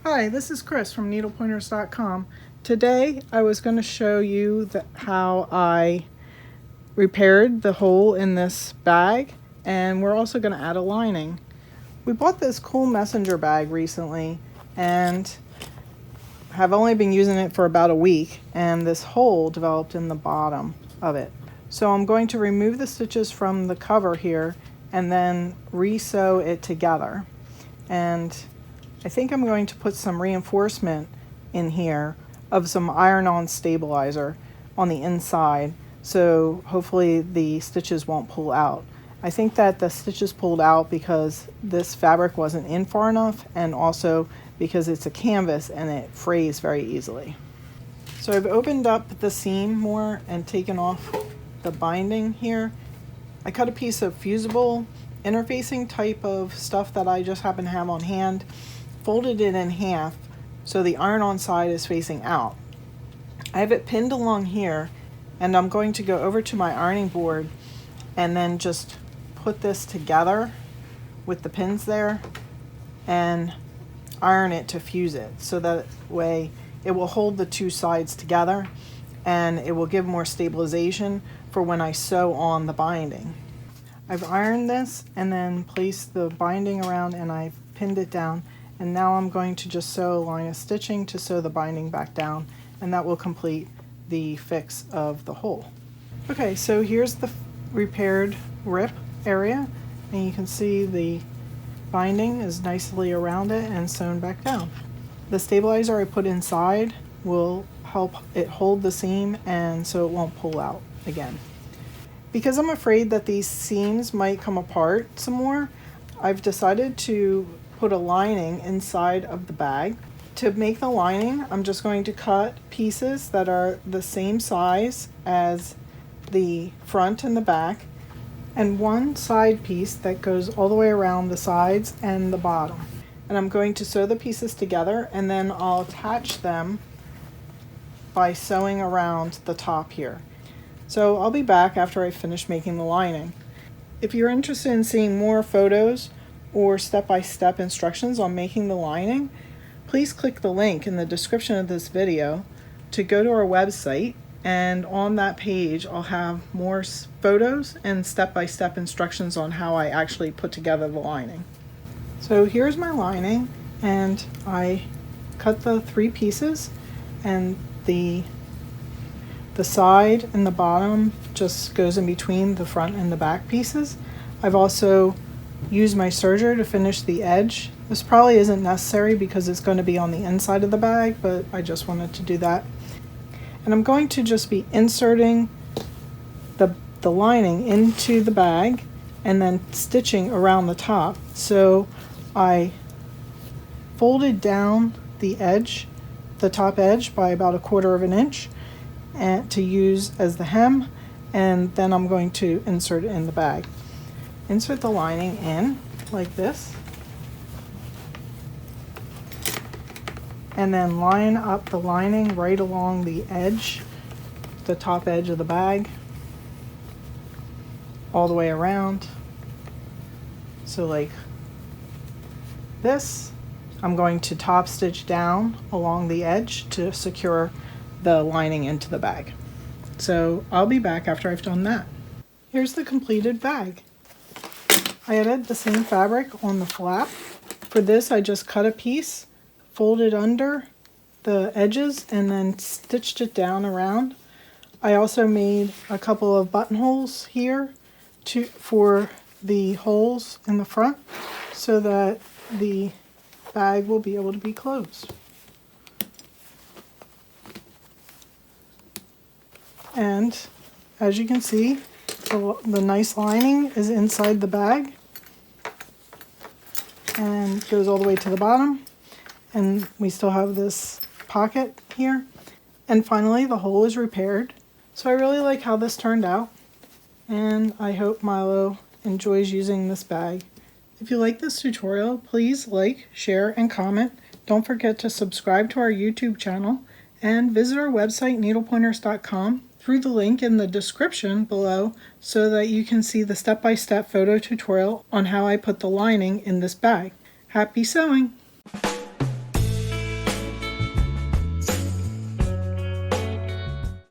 Hi, this is Chris from needlepointers.com. Today I was going to show you how I repaired the hole in this bag, and we're also going to add a lining. We bought this cool messenger bag recently and have only been using it for about a week, and this hole developed in the bottom of it. So I'm going to remove the stitches from the cover here and then re-sew it together. And I think I'm going to put some reinforcement in here of some iron-on stabilizer on the inside, so hopefully the stitches won't pull out. I think that the stitches pulled out because this fabric wasn't in far enough, and also because it's a canvas and it frays very easily. So I've opened up the seam more and taken off the binding here. I cut a piece of fusible interfacing type of stuff that I just happen to have on hand, folded it in half so the iron-on side is facing out. I have it pinned along here, and I'm going to go over to my ironing board and then just put this together with the pins there and iron it to fuse it, so that way it will hold the two sides together and it will give more stabilization for when I sew on the binding. I've ironed this and then placed the binding around, and I've pinned it down, and now I'm going to just sew a line of stitching to sew the binding back down, and that will complete the fix of the hole. Okay, so here's the repaired rip area, and you can see the binding is nicely around it and sewn back down. The stabilizer I put inside will help it hold the seam, and so it won't pull out again. Because I'm afraid that these seams might come apart some more, I've decided to put a lining inside of the bag. To make the lining, I'm just going to cut pieces that are the same size as the front and the back, and one side piece that goes all the way around the sides and the bottom. And I'm going to sew the pieces together, and then I'll attach them by sewing around the top here. So I'll be back after I finish making the lining. If you're interested in seeing more photos or step-by-step instructions on making the lining, please click the link in the description of this video to go to our website, and on that page I'll have more photos and step-by-step instructions on how I actually put together the lining. So here's my lining, and I cut the three pieces, and the side and the bottom just goes in between the front and the back pieces. I've also used my serger to finish the edge. This probably isn't necessary because it's going to be on the inside of the bag, but I just wanted to do that. And I'm going to just be inserting the lining into the bag and then stitching around the top. So I folded down the edge, the top edge, by about 1/4 of an inch, and to use as the hem, and then I'm going to insert it in the bag. Insert the lining in like this, and then line up the lining right along the edge, the top edge of the bag, all the way around. So like this. I'm going to top stitch down along the edge to secure the lining into the bag. So I'll be back after I've done that. Here's the completed bag. I added the same fabric on the flap. For this, I just cut a piece, folded under the edges, and then stitched it down around. I also made a couple of buttonholes here for the holes in the front so that the bag will be able to be closed. And as you can see, the nice lining is inside the bag and goes all the way to the bottom, and we still have this pocket here. And finally, the hole is repaired. So I really like how this turned out, and I hope Milo enjoys using this bag. If you like this tutorial, please like, share, and comment. Don't forget to subscribe to our YouTube channel and visit our website, needlepointers.com, through the link in the description below so that you can see the step-by-step photo tutorial on how I put the lining in this bag. Happy sewing!